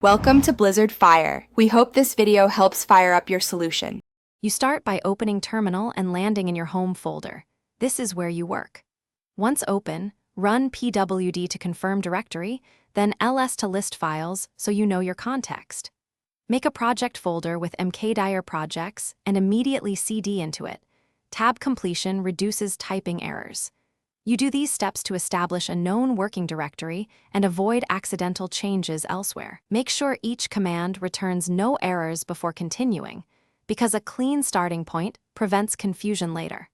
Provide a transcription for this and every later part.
Welcome to Blizzard Fire. We hope this video helps fire up your solution. You start by opening Terminal and landing in your home folder. This is where you work. Once open, run pwd to confirm directory, then ls to list files so you know your context. Make a project folder with mkdir projects and immediately cd into it. Tab completion reduces typing errors. You do these steps to establish a known working directory and avoid accidental changes elsewhere. Make sure each command returns no errors before continuing, because a clean starting point prevents confusion later.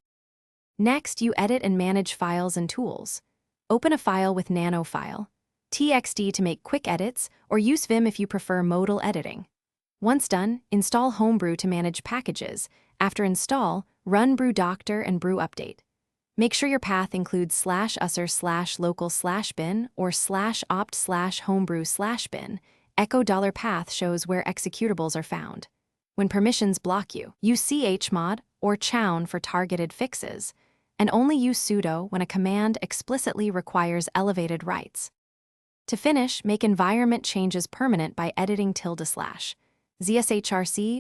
Next, you edit and manage files and tools. Open a file with nano file, txd to make quick edits, or use Vim if you prefer modal editing. Once done, install Homebrew to manage packages. After install, run brew doctor and brew update. Make sure your path includes /usr/local/bin or /opt/homebrew/bin. Echo $path shows where executables are found. When permissions block you, use chmod or chown for targeted fixes, and only use sudo when a command explicitly requires elevated rights. To finish, make environment changes permanent by editing /zshrc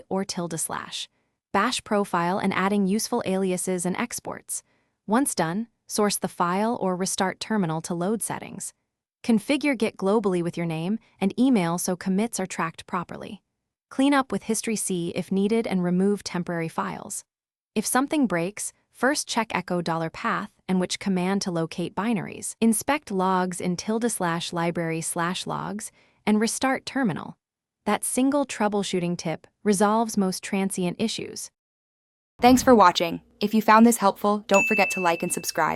or /. Bash profile and adding useful aliases and exports. Once done, source the file or restart terminal to load settings. Configure Git globally with your name and email so commits are tracked properly. Clean up with history C if needed and remove temporary files. If something breaks, first check echo $path and which command to locate binaries. Inspect logs in /library/logs and restart terminal. That single troubleshooting tip resolves most transient issues. Thanks for watching. If you found this helpful, don't forget to like and subscribe.